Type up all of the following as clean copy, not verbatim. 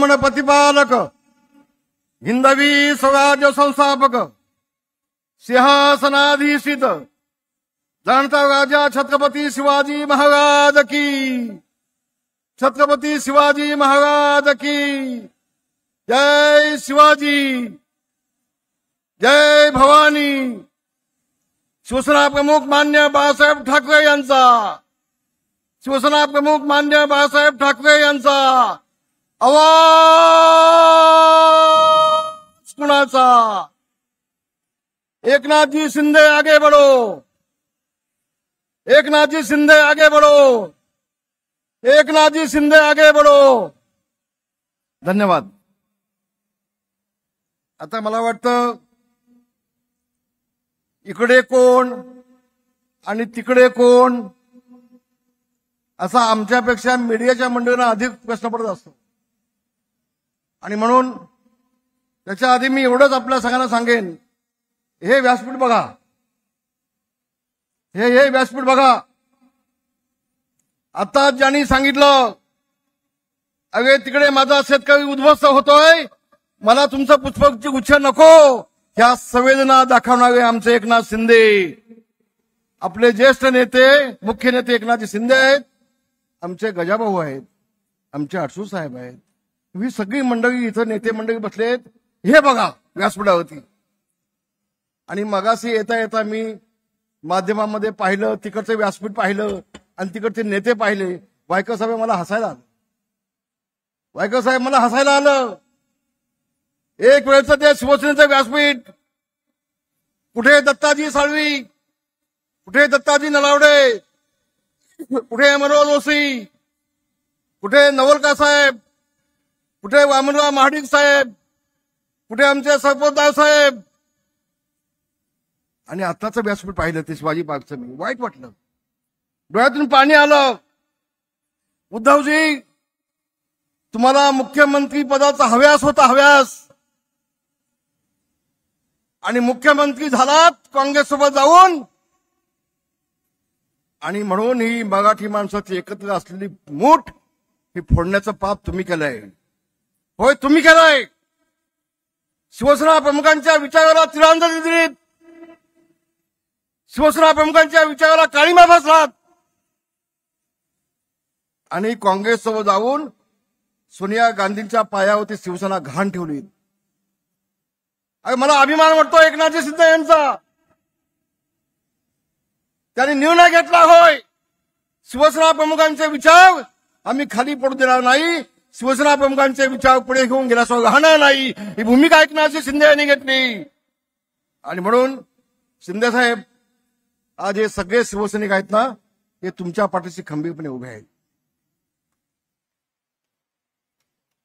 ब्राह्मण प्रतिपालक हिंदवी स्वराज्य संस्थापक सिंहासनाधीशित जाणता राजा छत्रपती शिवाजी महाराज की, छत्रपती शिवाजी महाराज की जय। शिवाजी जय भवानी। शिवसेना प्रमुख मान्य बाळासाहेब ठाकरे यांचा, शिवसेना प्रमुख मान्य बाळासाहेब ठाकरे यांचा आवाज कुणाचा? एकनाथजी शिंदे आगे बढ़ो, एकनाथजी शिंदे आगे बढ़ो, एकनाथजी शिंदे आगे बढ़ो। धन्यवाद। आता मला वाटतं इकडे कोण आणि तिकडे कोण असा आमच्यापेक्षा मीडियाच्या मंडळींना अधिक प्रश्न पडत असतो, आणि म्हणून त्याच्या आधी मी एवढंच आपल्या सगळ्यांना सांगेन, हे व्यासपीठ बघा, हे व्यासपीठ बघा। आता ज्यांनी सांगितलं अगे तिकडे माझा शेतकरी उद्ध्वस्त होतोय, मला तुमचं पुष्पगुच्छ गुच्छ नको, ह्या संवेदना दाखवणारे आमचे एकनाथ शिंदे, आपले ज्येष्ठ नेते मुख्य नेते एकनाथ शिंदे आहेत, आमचे गजाभाऊ आहेत, आमचे अडसू साहेब आहेत, ही सगळी मंडळी इथं नेते मंडळी बसलेत, हे बघा व्यासपीठावरती। आणि मगाशी येता येता मी माध्यमांमध्ये पाहिलं, तिकडचं व्यासपीठ पाहिलं आणि तिकडचे नेते पाहिले, वायकर साहेब मला हसायला आलं, वायकर साहेब मला हसायला आलं। एक वेळचं ते शिवसेनेचं व्यासपीठ, कुठे दत्ताजी साळवी, कुठे दत्ताजी नलावडे, कुठे अमरवाल जोशी, कुठे नवलका साहेब, कुठे वामनराव महाडिक साहेब, कुठे आमचे सरपोतदार साहेब, आणि आत्ताचं व्यासपीठ पाहिलं ते शिवाजी पार्कचं, मी वाईट वाटलं, डोळ्यातून पाणी आलं। उद्धवजी, तुम्हाला मुख्यमंत्री पदाचा हव्यास होता, हव्यास, आणि मुख्यमंत्री झालात काँग्रेससोबत जाऊन, आणि म्हणून ही मराठी माणसाची एकत्र असलेली मूठ ही फोडण्याचं पाप तुम्ही केलंय, होय तुम्ही केलंय। शिवसेना प्रमुखांच्या विचाराला तिरंदाजी दिलीत, शिवसेना प्रमुखांच्या विचाराला काळीमा फासलात, आणि काँग्रेससोबत जाऊन सोनिया गांधींच्या पायावरती शिवसेना घाण ठेवली। मला अभिमान वाटतो एकनाथजी शिंदे यांचा, त्यांनी निर्णय घेतला, होय शिवसेना प्रमुखांचे विचार आम्ही खाली पडू देणार नाही, शिवसेना प्रमुखांचे विचार पुढे घेऊन गेल्याशिवाय राहणार नाही, ही भूमिका एकनाथजी शिंदे यांनी घेतली। आणि म्हणून शिंदे साहेब, आज हे सगळे शिवसैनिक आहेत ना, हे तुमच्या पाठीशी खंबीरपणे उभे आहेत।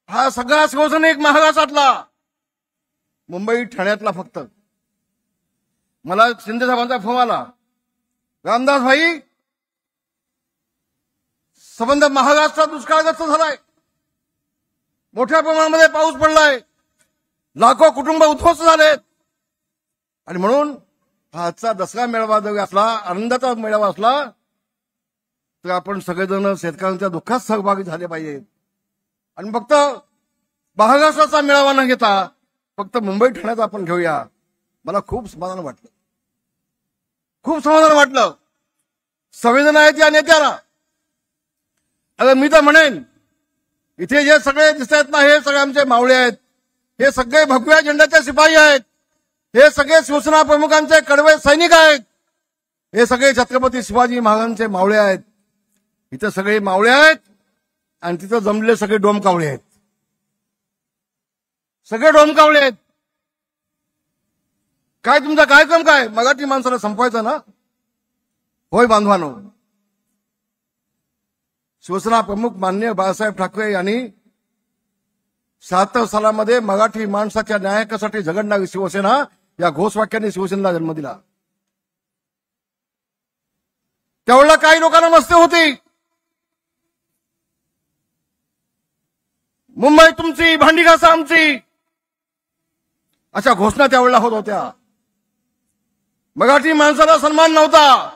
हा सगळा शिवसैनिक महाराष्ट्रातला, मुंबई ठाण्यातला फक्त, मला शिंदे साहेबांचा फोन आला, रामदास भाई संबंध महाराष्ट्रात दुष्काळग्रस्त झालाय, मोठ्या प्रमाणामध्ये पाऊस पडलाय, लाखो कुटुंब उद्ध्वस्त झालेत, आणि म्हणून हा आजचा दसरा मेळावा जर असला, आनंदाचा मेळावा असला, तर आपण सगळेजण शेतकऱ्यांच्या दुःखात सहभागी झाले पाहिजेत, आणि फक्त महाराष्ट्राचा मेळावा न घेता फक्त मुंबई ठाण्याचा आपण घेऊया। मला खूप समाधान वाटलं, खूप समाधान वाटलं। संवेदना आहेत या नेत्याला। अगर मी तर म्हणेन, इथे जे सगळे दिसत आहेत ना, हे सगळे आमचे मावळे आहेत, हे सगळे भगव्या झेंड्याचे शिपाई आहेत, हे सगळे शिवसेना प्रमुखांचे कडवे सैनिक आहेत, हे सगळे छत्रपती शिवाजी महाराजांचे मावळे आहेत। इथे सगळे मावळे आहेत आणि तिथे जमलेले सगळे डोमकावळे आहेत, सगळे डोमकावळे आहेत। काय तुमचा कार्यक्रम काय? मराठी माणसाला संपवायचा ना, होय बांधवानो। शिवसेना प्रमुख माननीय बाळासाहेब ठाकरे यांनी 76 सालामध्ये मराठी माणसाच्या न्यायासाठी झगडणारी शिवसेना या घोषवाक्याने शिवसेनेला जन्म दिला। त्यावेळेला काही लोकांना मस्ती होती, मुंबई तुमची, भांडी घासा आमची, अशा घोषणा त्यावेळेला होत होत्या। मराठी माणसाला सन्मान नव्हता।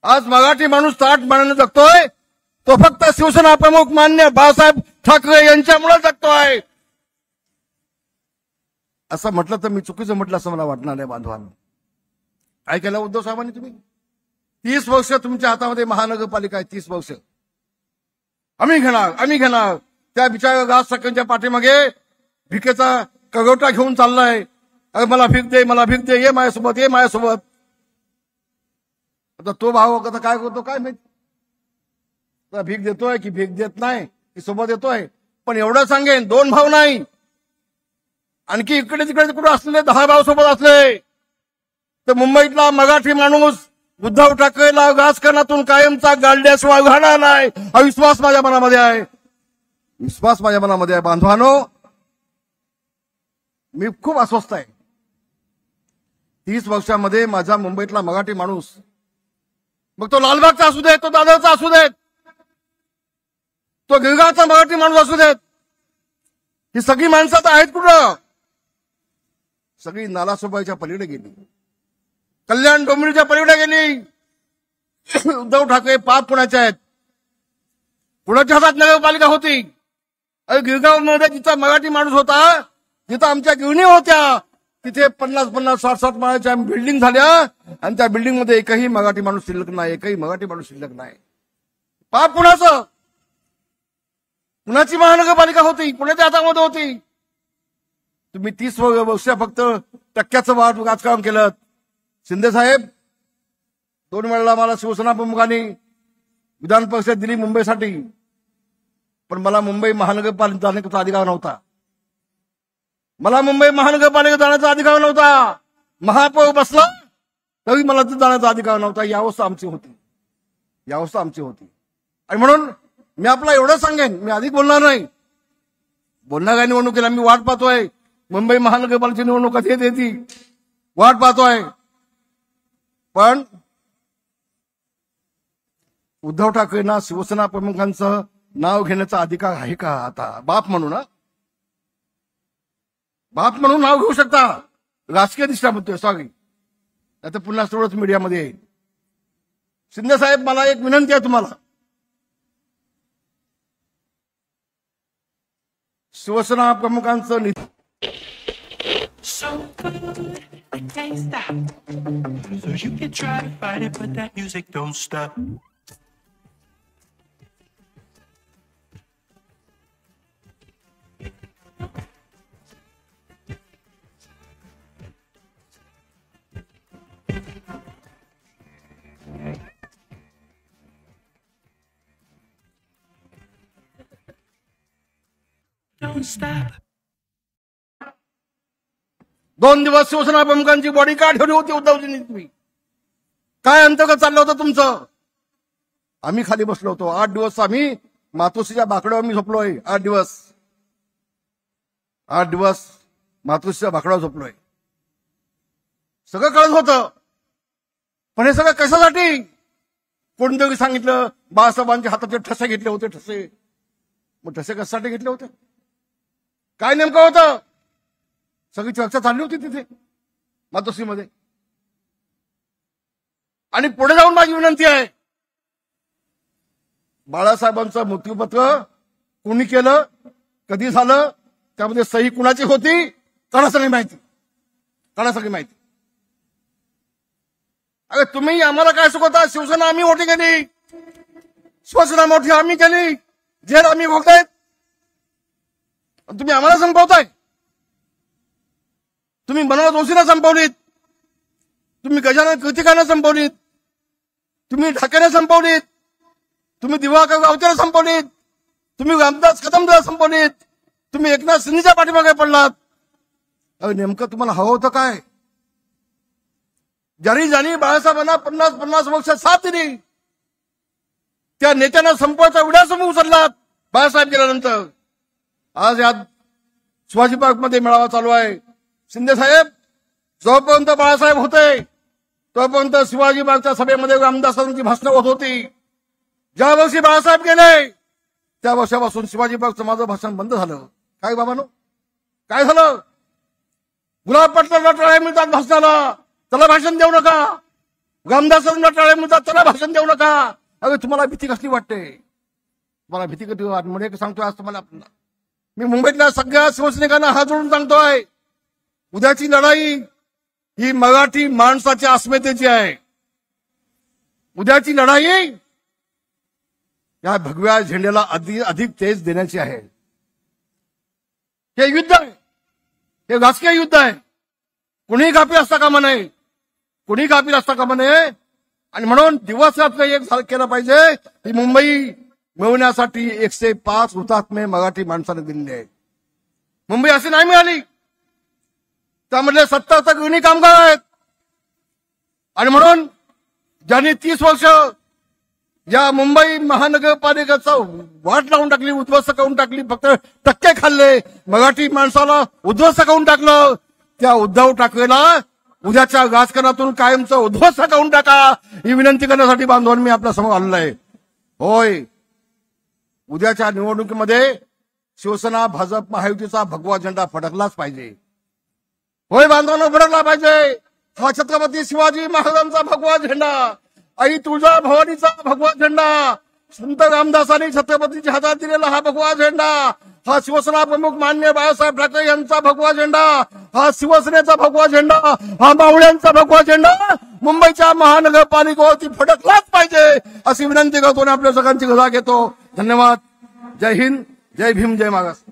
आज मराठी माणूस ताठ मानाने जगतोय, तो फक्त शिवसेना प्रमुख मान्य बाळासाहेब ठाकरे यांच्यामुळे जगतोय असं म्हटलं तर मी चुकीचं म्हटलं असं मला वाटणार नाही बांधवांनो. काय केलं उद्धव साहेबांनी? तुम्ही 30 वर्ष तुमच्या हातामध्ये महानगरपालिका आहे. 30 वर्ष आम्ही घेणार. त्या बिचाऱ्या राज ठाकरेंच्या पाठीमागे भिकेचा कगोटा घेऊन चाललाय. अरे मला भीक दे, ये माझ्यासोबत. आता तो भाऊ आता काय करतो काय माहिती, भीक देतोय की भीक देत नाही की सोबत येतोय. पण एवढं सांगेन, 2 भाऊ नाही, आणखी इकडे तिकडे कुठे असलेले 10 भाऊ सोबत असले तर मुंबईतला मराठी माणूस उद्धव ठाकरेला राजकारणातून कायमचा गाडल्याशिवाय राहणार नाही. हा विश्वास माझ्या मनामध्ये आहे. बांधवानो, मी खूप अस्वस्थ आहे. 30 वर्षामध्ये माझा मुंबईतला मराठी माणूस, मग तो लालबागचा असू देत, तो दादरचा असू देत, तो गिरगावचा मराठी माणूस असू देत, ही सगळी माणसं तर आहेत कुठं? सगळी नालासोबाईच्या पलीकडे गेली, कल्याण डोंबिवलीच्या पलीकडे गेली. उद्धव ठाकरे पाप कुणाचे आहेत? कुणाच्या हातात नगरपालिका होती? अरे गिरगाव मध्ये जिथं मराठी माणूस होता, जिथं आमच्या गिरणी होत्या, तिथे 50-50, 60-60 माळ्याच्या बिल्डिंग झाल्या आणि त्या बिल्डिंग मध्ये एकही मराठी माणूस शिल्लक नाही. पाप कुणाचं? कुणाची महानगरपालिका होती? कुणाच्या हातामध्ये होती? तुम्ही 30 वर्ष फक्त टक्क्याचं राजकारण केलं. शिंदे साहेब 2 वेळेला मला शिवसेना प्रमुखांनी विधान परिषद दिली मुंबईसाठी, पण मला मुंबई महानगरपालिका जाण्याचा अधिकार नव्हता. महापौर बसला तरी मला तिथे जाण्याचा अधिकार नव्हता. ही अवस्था आमची होती. आणि म्हणून मी आपला एवढं सांगेन, मी अधिक बोलणार नाही. बोलणाऱ्या निवडणुकीला मी वाट पाहतोय. मुंबई महानगरपालिकेची निवडणूक कधी येते वाट पाहतोय. पण उद्धव ठाकरेंना शिवसेना प्रमुखांचं नाव घेण्याचा अधिकार आहे का? आता बाप म्हणून नाव घेऊ शकता. राजकीय दृष्ट्या म्हणतोय, सॉरी, आता पुन्हा थोडंच मीडियामध्ये येईल. शिंदे साहेब, मला एक विनंती आहे तुम्हाला. Shiv Sena प्रमुखांचं So good, I can't stop. So you can try to fight it, but that music don't stop. Don't stop. 2 दिवस शिवसेना प्रमुखांची बॉडी का ठेवली होती उद्धवजींनी? तुम्ही काय अंतर्गत चाललं होतं तुमचं? आम्ही खाली बसलो होतो. 8 दिवस आम्ही मातोश्रीच्या बाकड्यावर मी झोपलोय. 8 दिवस मातोश्रीच्या बाकड्यावर झोपलोय. सगळं कळत होतं. पण हे सगळं कशासाठी? कोणतरी सांगितलं बाळासाहेबांच्या हाताचे ठसे घेतले होते. ठसे, मग ठसे कशासाठी घेतले होते? काय नेमकं होतं? सगळी चर्चा चालली होती तिथे मातोश्रीमध्ये. आणि पुढे जाऊन माझी विनंती आहे, बाळासाहेबांचं मृत्यूपत्र कोणी केलं, कधी झालं, त्यामध्ये सही कुणाची होती, त्याला सगळी माहिती. अरे तुम्ही आम्हाला काय शिकवता? शिवसेना आम्ही मोठी केली, शिवसेना मोठी आम्ही केली, जेल आम्ही भोगतायत, तुम्ही आम्हाला संपवताय. तुम्ही मनोहर जोशीला संपवलीत, तुम्ही गजानन कीर्तिकांना संपवलीत, तुम्ही ढाकेने संपवलीत, तुम्ही दिवाकर रावतेला संपवलीत, तुम्ही रामदास कदमला संपवलीत, तुम्ही एकनाथ शिंदेच्या पाठीमागे पडलात. अरे नेमकं तुम्हाला हवं होतं काय? ज्यांनी बाळासाहेबांना 50 वर्ष साथ दिली, त्या नेत्यांना संपवायचा विडासमूह उचललात बाळासाहेब गेल्यानंतर. आज यात शिवाजी पार्क मध्ये मेळावा चालू आहे. शिंदे साहेब, जोपर्यंत बाळासाहेब होते तोपर्यंत शिवाजी पार्कच्या सभेमध्ये रामदासांची भाषणं होत होती. ज्या वर्षी बाळासाहेब गेले त्या वर्षापासून शिवाजी पार्कचं माझं भाषण बंद झालं. काय बाबांनो, काय झालं? गुलाब पाटलांना टाळ्या मिळतात भाषणाला, त्याला भाषण देऊ नका. रामदासांना टाळ्या मिळतात, त्याला भाषण देऊ नका. अरे तुम्हाला भीती कसली वाटते? तुम्हाला भीती कधी म्हणून सांगतोय आज तुम्हाला. मी मुंबईतल्या सगळ्या शिवसैनिकांना हात जोडून सांगतोय, उद्याची लढाई ही मराठी माणसाच्या अस्मितेची आहे. उद्याची लढाई या भगव्या झेंड्याला अधिक तेज देण्याची आहे. हे युद्ध आहे, हे राजकीय युद्ध आहे. कुणीही गाफील असता कामा नये, कुणीही गाफील असता कामा नये. आणि म्हणून दिवस रात्र एक केलं पाहिजे. ही मुंबई मिळवण्यासाठी 105 हुतात्मे मराठी माणसाने दिलेले आहेत. मुंबई अशी नाही मिळाली, त्यामधले 70 गृहिणी कामगार आहेत. आणि म्हणून ज्यांनी 30 वर्ष या मुंबई महानगरपालिकेचा वाट लावून टाकली, उद्ध्वस्त करून टाकली, फक्त टक्के खाल्ले, मराठी माणसाला उद्ध्वस्त करून टाकलं, त्या उद्धव ठाकरेला उद्याच्या राजकारणातून कायमचं उद्ध्वस्त करून टाका, ही विनंती करण्यासाठी बांधवांनी मी आपल्या समोर आलेलो आहे. होय, उद्याच्या निवडणुकीमध्ये शिवसेना भाजप महायुतीचा भगवा झेंडा फडकलाच पाहिजे. होय बांधवांना, फडकला पाहिजे. हा छत्रपती शिवाजी महाराजांचा भगवा झेंडा, आई तुळजा भवानीचा भगवा झेंडा, संत रामदासांनी छत्रपतीच्या हातात दिलेला हा भगवा झेंडा, हा शिवसेना प्रमुख मान्य बाळासाहेब ठाकरे यांचा भगवा झेंडा, हा शिवसेनेचा भगवा झेंडा, हा मावळ्यांचा भगवा झेंडा मुंबईच्या महानगरपालिकेवरती फडकलाच पाहिजे, अशी विनंती करतो आणि आपल्या सगळ्यांची गजा घेतो. धन्यवाद. जय हिंद, जय भीम, जय मागास.